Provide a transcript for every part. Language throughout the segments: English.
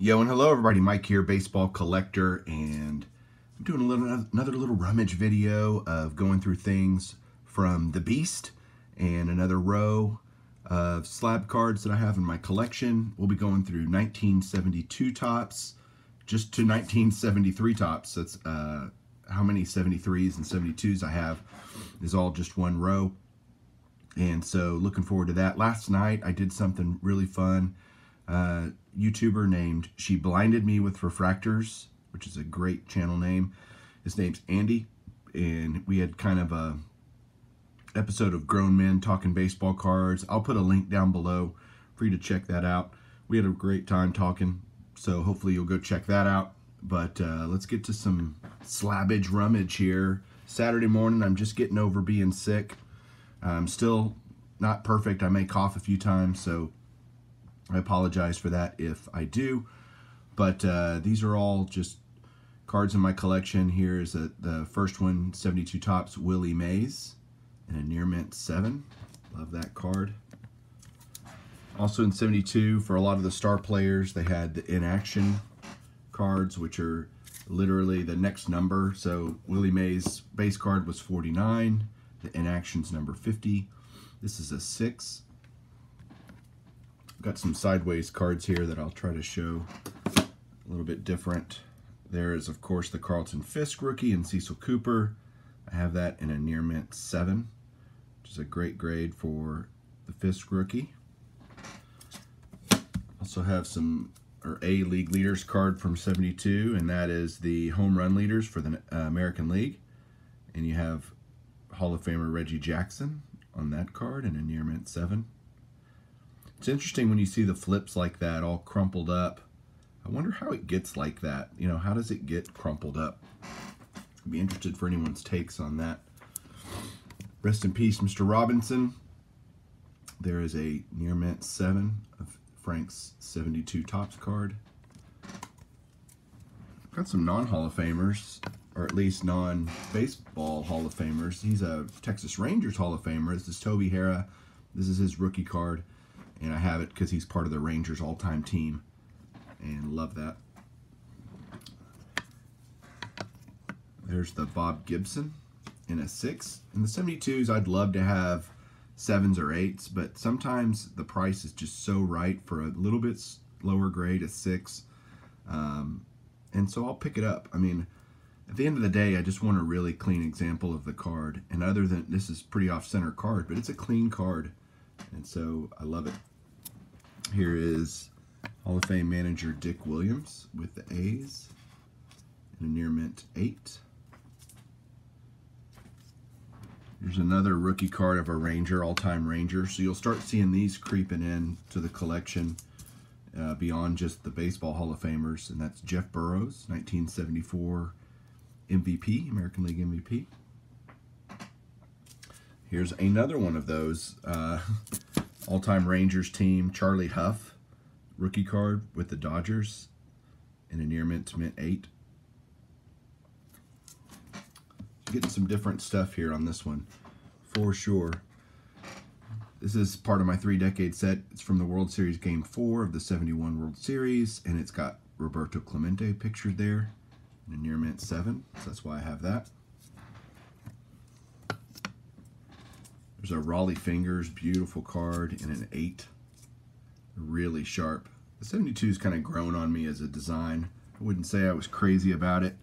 Yo and hello everybody, Mike here, baseball collector, and I'm doing another little rummage video of going through things from the Beast and another row of slab cards that I have in my collection. We'll be going through 1972 tops just to 1973 tops. That's how many 73s and 72s I have is all just one row. And so looking forward to that. Last night I did something really fun. YouTuber named She Blinded Me with Refractors, which is a great channel name. His name's Andy, and we had kind of a episode of grown men talking baseball cards. I'll put a link down below for you to check that out. We had a great time talking, so hopefully you'll go check that out. But let's get to some Slabbage rummage here. Saturday morning, I'm just getting over being sick. I'm still not perfect. I may cough a few times, so I apologize for that if I do. But these are all just cards in my collection. Here's the first one, 72 tops, Willie Mays, in a near mint 7. Love that card. Also in 72, for a lot of the star players, they had the in-action cards, which are literally the next number. So Willie Mays' base card was 49. The in-action's number 50. This is a 6. Got some sideways cards here that I'll try to show a little bit different. There is, of course, the Carlton Fisk rookie and Cecil Cooper. I have that in a near mint 7, which is a great grade for the Fisk rookie. Also have some A League Leaders card from 72, and that is the home run leaders for the American League. And you have Hall of Famer Reggie Jackson on that card in a near mint 7. It's interesting when you see the flips like that, all crumpled up. I wonder how it gets like that. You know, how does it get crumpled up? I'd be interested for anyone's takes on that. Rest in peace, Mr. Robinson. There is a near mint 7 of Frank's 72 tops card. Got some non-Hall of Famers, or at least non-baseball Hall of Famers. He's a Texas Rangers Hall of Famer. This is Toby Harrah. This is his rookie card. And I have it because he's part of the Rangers all-time team. And love that. There's the Bob Gibson in a 6. In the 72s, I'd love to have 7s or 8s, but sometimes the price is just so right for a little bit lower grade, a 6. And so I'll pick it up. I mean, at the end of the day, I just want a really clean example of the card. And other than, this is pretty off-center card, but it's a clean card. And so I love it. Here is Hall of Fame manager Dick Williams with the A's in a near mint 8. Here's another rookie card of a Ranger, all-time Ranger. So you'll start seeing these creeping in to the collection beyond just the Baseball Hall of Famers. And that's Jeff Burroughs, 1974 MVP, American League MVP. Here's another one of those all-time Rangers team, Charlie Huff, rookie card with the Dodgers in a near mint 8. Getting some different stuff here on this one, for sure. This is part of my 3-decade set. It's from the World Series Game 4 of the 71 World Series, and it's got Roberto Clemente pictured there in a near mint 7, so that's why I have that. There's a Raleigh Fingers, beautiful card in an 8. Really sharp. The 72's kind of grown on me as a design. I wouldn't say I was crazy about it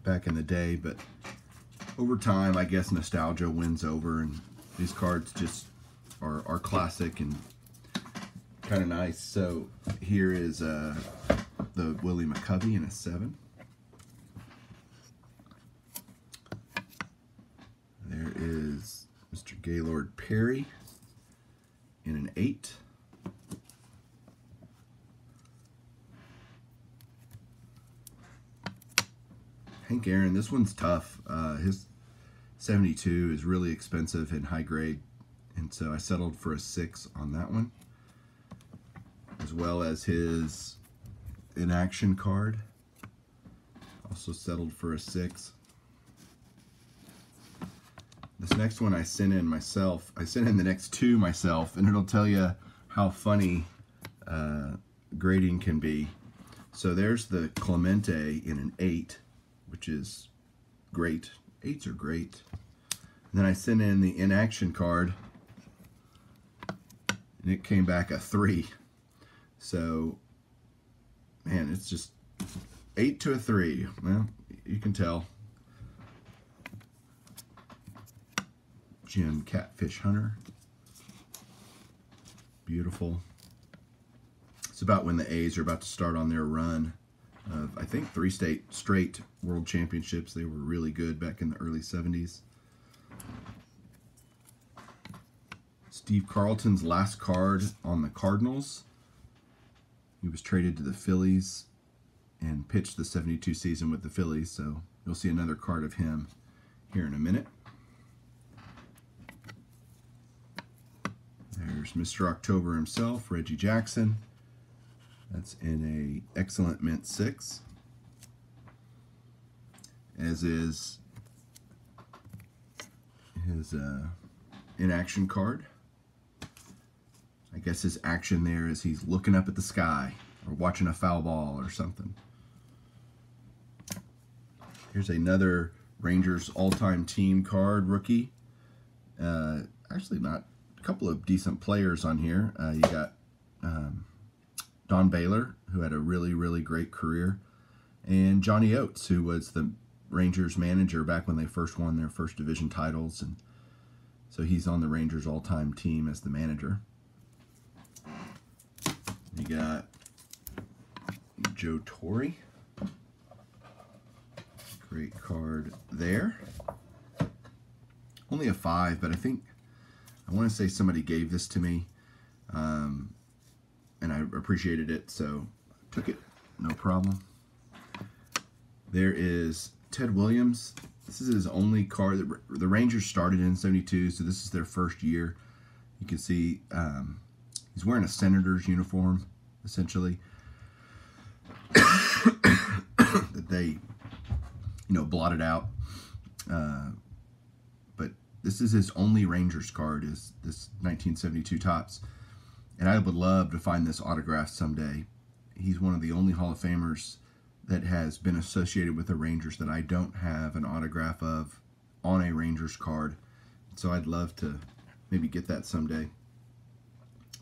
back in the day, but over time, I guess nostalgia wins over, and these cards just are classic and kind of nice. So here is the Willie McCovey in a 7. There is Mr. Gaylord Perry in an 8. Hank Aaron, this one's tough. His 72 is really expensive and high grade, and so I settled for a 6 on that one, as well as his in-action card. Also settled for a 6. This next one I sent in myself. I sent in the next 2 myself, and it'll tell you how funny grading can be. So there's the Clemente in an 8, which is great. 8s are great. And then I sent in the inaction card, and it came back a 3. So, man, it's just 8 to a 3. Well, you can tell. Jim Catfish Hunter. Beautiful. It's about when the A's are about to start on their run of, I think, 3 straight world championships. They were really good back in the early 70s. Steve Carlton's last card on the Cardinals. He was traded to the Phillies and pitched the 72 season with the Phillies, so you'll see another card of him here in a minute. There's Mr. October himself, Reggie Jackson. That's in a excellent mint 6. As is his inaction card. I guess his action there is he's looking up at the sky or watching a foul ball or something. Here's another Rangers all-time team card rookie. Actually, not a couple of decent players on here. You got Don Baylor, who had a really, really great career, and Johnny Oates, who was the Rangers manager back when they first won their first division titles, and so he's on the Rangers all-time team as the manager. You got Joe Torre. Great card there. Only a 5, but I want to say somebody gave this to me, and I appreciated it, so I took it, no problem. There is Ted Williams. This is his only card. The Rangers started in 72, so this is their first year. You can see he's wearing a Senator's uniform, essentially, that they, blotted out. But this is his only Rangers card, is this 1972 Topps. And I would love to find this autograph someday. He's one of the only Hall of Famers that has been associated with the Rangers that I don't have an autograph of on a Rangers card. So I'd love to maybe get that someday.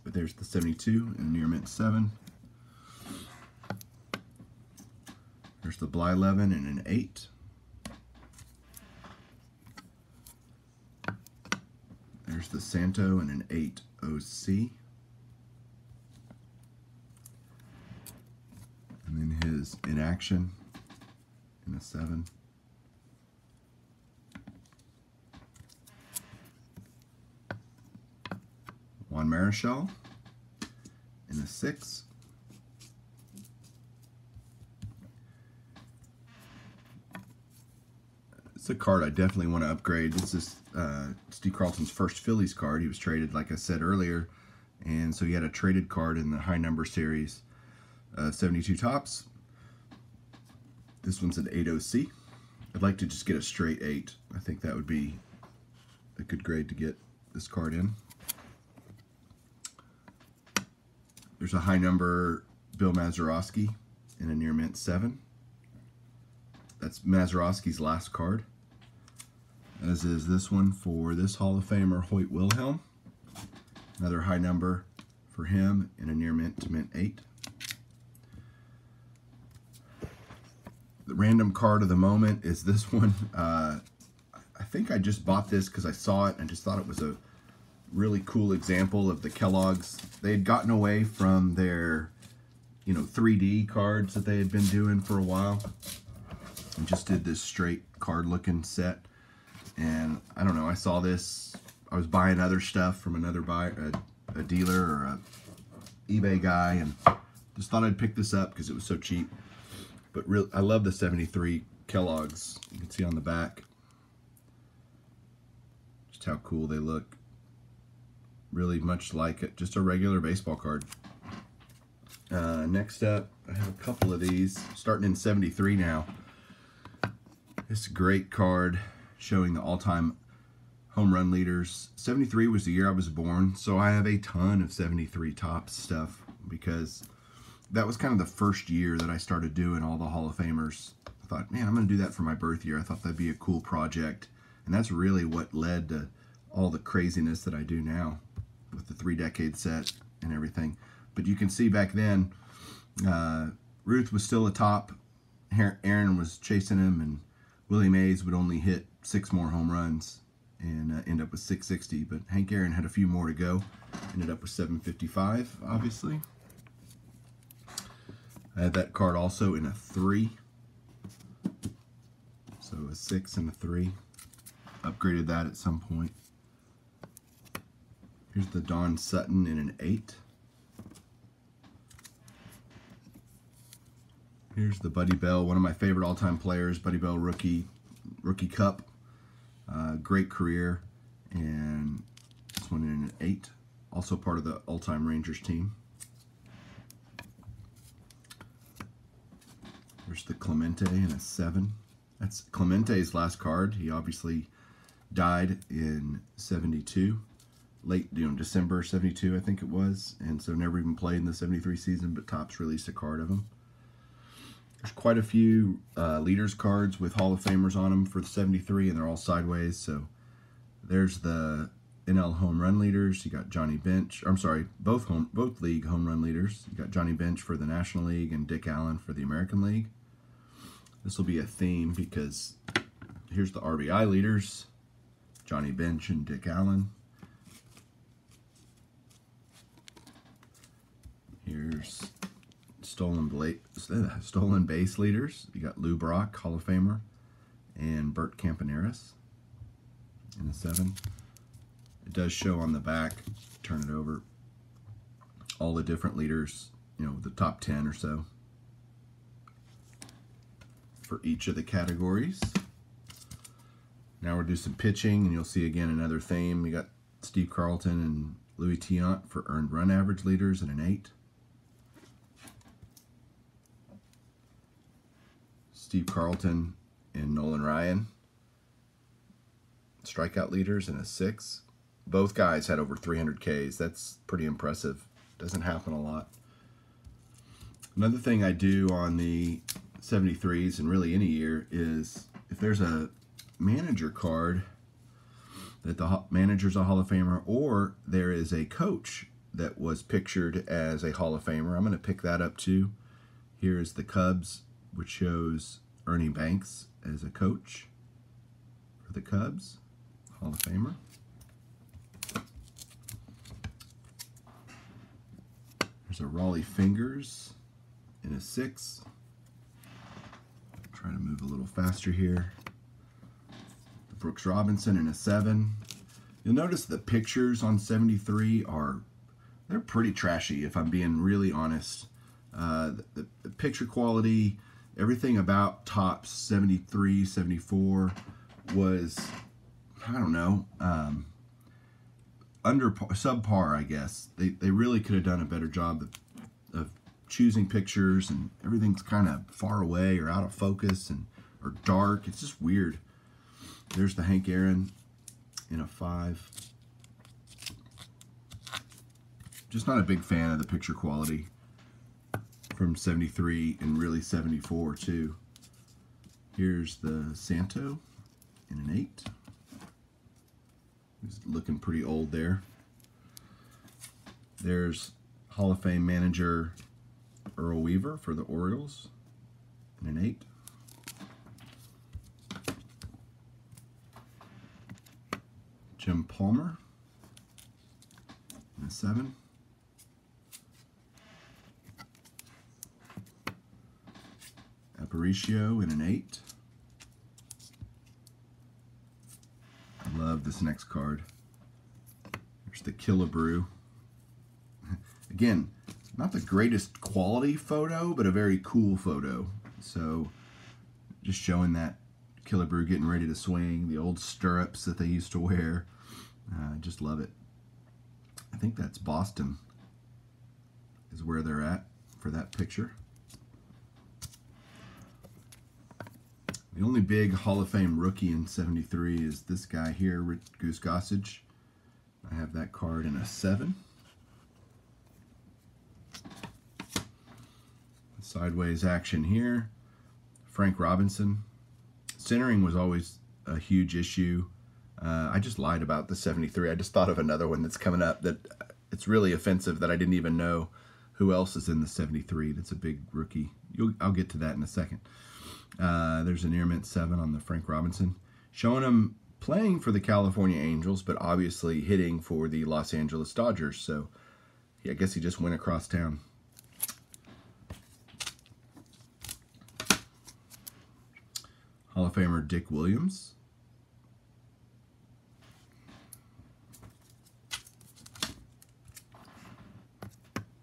But there's the 72 and near mint 7. There's the Blyleven and an 8. There's the Santo and an 8 OC. And then his inaction in a 7. Juan Marichal in a 6. It's a card I definitely want to upgrade. This is Steve Carlton's first Phillies card. He was traded, like I said earlier, and so he had a traded card in the high number series. 72 Topps. This one's an 8 OC. I'd like to just get a straight 8. I think that would be a good grade to get this card in. There's a high number Bill Mazeroski in a near mint 7. That's Mazeroski's last card, as is this one for this Hall of Famer Hoyt Wilhelm. Another high number for him in a near mint to mint 8. The random card of the moment is this one. I think I just bought this because I saw it and just thought it was a really cool example of the Kellogg's. They had gotten away from their, 3D cards that they had been doing for a while, and just did this straight card looking set. And I don't know, I saw this. I was buying other stuff from another buyer, a dealer or a eBay guy, and just thought I'd pick this up because it was so cheap. But I love the 73 Kellogg's. You can see on the back just how cool they look. Really much like just a regular baseball card. Next up, I have a couple of these, starting in 73 now. This great card showing the all-time home run leaders. 73 was the year I was born, so I have a ton of 73 Topps stuff because that was kind of the first year that I started doing all the Hall of Famers. I thought, man, I'm going to do that for my birth year. I thought that'd be a cool project. And that's really what led to all the craziness that I do now with the 3-decade set and everything. But you can see back then, Ruth was still atop. Aaron was chasing him, and Willie Mays would only hit 6 more home runs and end up with 660. But Hank Aaron had a few more to go. Ended up with 755, obviously. I had that card also in a 3. So a 6 and a 3. Upgraded that at some point. Here's the Don Sutton in an 8. Here's the Buddy Bell, one of my favorite all-time players. Buddy Bell rookie cup. Great career. And this one in an 8. Also part of the all-time Rangers team. There's the Clemente in a 7. That's Clemente's last card. He obviously died in 72. Late, December 72, I think it was. And so never even played in the 73 season, but Topps released a card of him. There's quite a few leaders cards with Hall of Famers on them for the 73, and they're all sideways. So there's the NL home run leaders. You got Johnny Bench. I'm sorry, both league home run leaders. You got Johnny Bench for the National League and Dick Allen for the American League. This will be a theme because here's the RBI leaders, Johnny Bench and Dick Allen. Here's stolen base leaders. You got Lou Brock, Hall of Famer, and Bert Campaneris in the 7. It does show on the back, turn it over, all the different leaders, the top 10 or so for each of the categories. Now we'll do some pitching, and you'll see again another theme. You got Steve Carlton and Louis Tiant for earned run average leaders in an 8. Steve Carlton and Nolan Ryan, strikeout leaders in a 6. Both guys had over 300 Ks. That's pretty impressive. Doesn't happen a lot. Another thing I do on the 73s, and really any year, is if there's a manager card that the manager's a Hall of Famer, or there is a coach that was pictured as a Hall of Famer, I'm going to pick that up too. Here is the Cubs, which shows Ernie Banks as a coach for the Cubs, Hall of Famer. There's a Raleigh Fingers in a 6. Try to move a little faster here. The Brooks Robinson in a 7. You'll notice the pictures on 73 they're pretty trashy, if I'm being really honest. The picture quality, everything about Topps 73, 74 was, I don't know, subpar, I guess. They really could have done a better job of choosing pictures, and everything's kind of far away or out of focus or dark. It's just weird. There's the Hank Aaron in a 5. Just not a big fan of the picture quality from 73 and really 74 too. Here's the Santo in an 8. He's looking pretty old there. There's Hall of Fame manager Earl Weaver for the Orioles in an 8. Jim Palmer in a 7. Aparicio in an 8. I love this next card. There's the Killebrew. Again, not the greatest quality photo, but a very cool photo. So, just showing that Killebrew getting ready to swing, the old stirrups that they used to wear. I just love it. I think that's Boston is where they're at for that picture. The only big Hall of Fame rookie in 73 is this guy here, Goose Gossage. I have that card in a 7. Sideways action here. Frank Robinson. Centering was always a huge issue. I just lied about the 73. I just thought of another one that's coming up that it's really offensive that I didn't even know who else is in the 73. That's a big rookie. I'll get to that in a second. There's an Air Mint 7 on the Frank Robinson. Showing him playing for the California Angels, but obviously hitting for the Los Angeles Dodgers. So yeah, I guess he just went across town. Hall of Famer Dick Williams.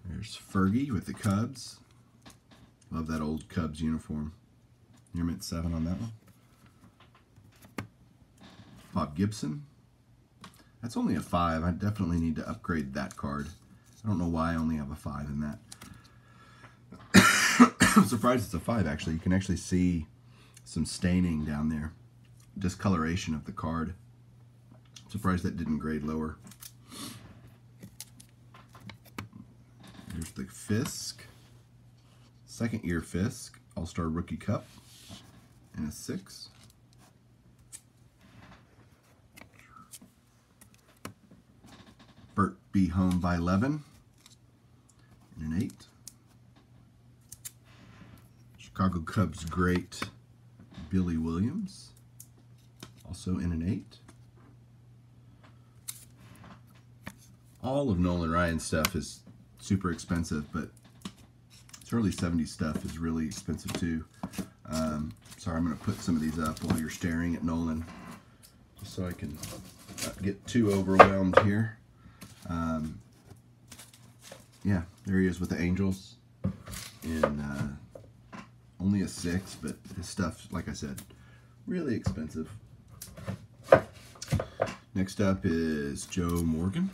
There's Fergie with the Cubs. Love that old Cubs uniform. Air Mint 7 on that one. Bob Gibson. That's only a 5. I definitely need to upgrade that card. I don't know why I only have a 5 in that. I'm surprised it's a 5 actually. You can actually see some staining down there. Discoloration of the card. I'm surprised that didn't grade lower. There's the Fisk. Second year Fisk. All-Star Rookie Cup. And a 6. Burt B. Home by Levin. And an 8. Chicago Cubs great Billy Williams. Also in an 8. All of Nolan Ryan's stuff is super expensive, but his early 70s stuff is really expensive too. Sorry, I'm going to put some of these up while you're staring at Nolan, just so I can not get too overwhelmed here. Yeah, there he is with the Angels in only a 6, but his stuff, like I said, really expensive. Next up is Joe Morgan.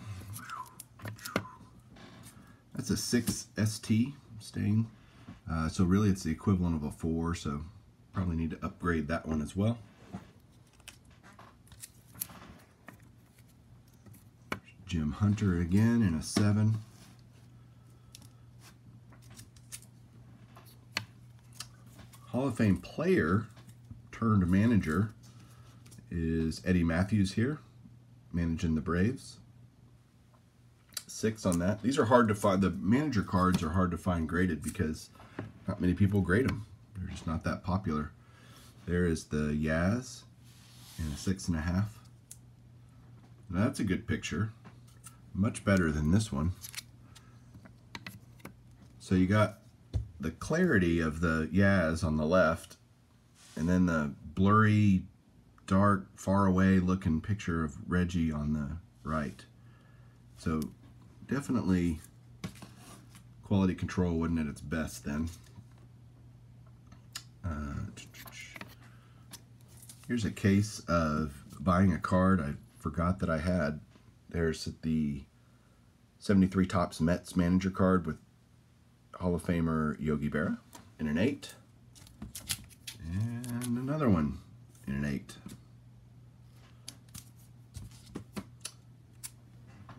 That's a 6 ST stain. So really it's the equivalent of a 4, so probably need to upgrade that one as well. Jim Hunter again in a 7. Hall of Fame player turned manager is Eddie Matthews here, managing the Braves. 6 on that. These are hard to find. The manager cards are hard to find graded because not many people grade them. They're just not that popular. There is the Yaz in a 6.5. That's a good picture. Much better than this one. So you got the clarity of the Yaz on the left, and then the blurry, dark, far away looking picture of Reggie on the right. So definitely quality control wasn't at its best then. Here's a case of buying a card I forgot that I had. There's the 73 Topps Mets manager card with Hall of Famer Yogi Berra in an 8. And another one in an 8.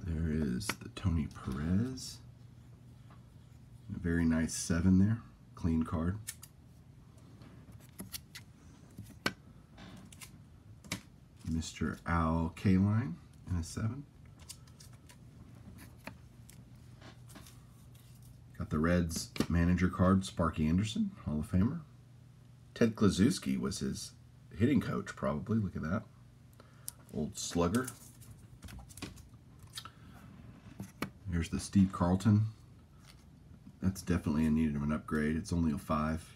There is the Tony Perez. A very nice 7 there. Clean card. Mr. Al Kaline in a 7. Got the Reds manager card, Sparky Anderson, Hall of Famer. Ted Kluszewski was his hitting coach, probably. Look at that. Old slugger. Here's the Steve Carlton. That's definitely in need of an upgrade. It's only a 5.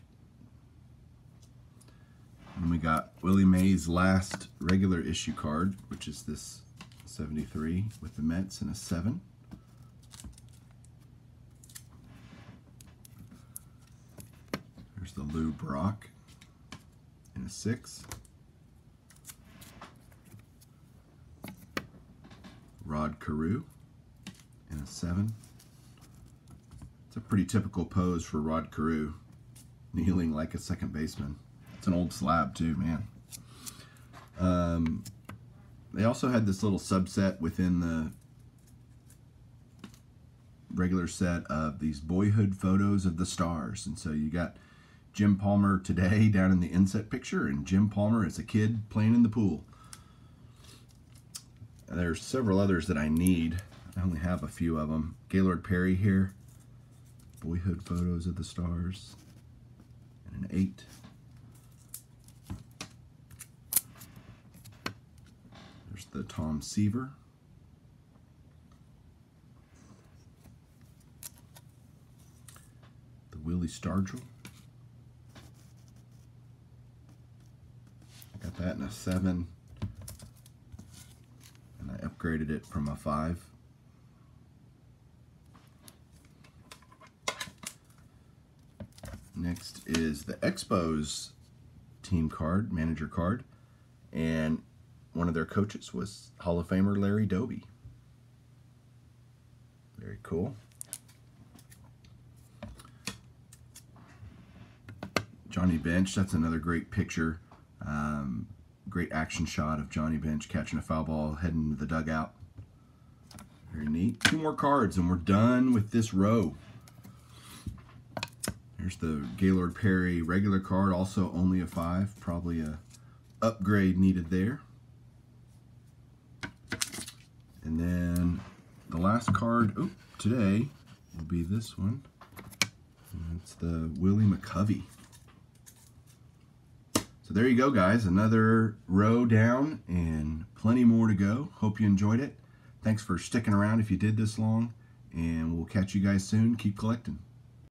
And we got Willie Mays' last regular issue card, which is this 73 with the Mets in a 7. There's the Lou Brock in a 6. Rod Carew in a 7. It's a pretty typical pose for Rod Carew, kneeling like a second baseman. It's an old slab too, man. They also had this little subset within regular set of these boyhood photos of the stars. And so you got Jim Palmer today down in the inset picture, and Jim Palmer as a kid playing in the pool. And there's several others that I need. I only have a few of them. Gaylord Perry here, boyhood photos of the stars, and an 8. There's the Tom Seaver. The Willie Stargell. I got that in a 7, and I upgraded it from a 5. Next is the Expos team card, manager card, and one of their coaches was Hall of Famer Larry Doby. Very cool. Johnny Bench, that's another great picture. Great action shot of Johnny Bench catching a foul ball, heading to the dugout. Very neat. 2 more cards and we're done with this row. Here's the Gaylord Perry regular card, also only a 5. Probably a upgrade needed there. And then the last card today will be this one. And it's the Willie McCovey. So there you go, guys. Another row down and plenty more to go. Hope you enjoyed it. Thanks for sticking around if you did this long. And we'll catch you guys soon. Keep collecting.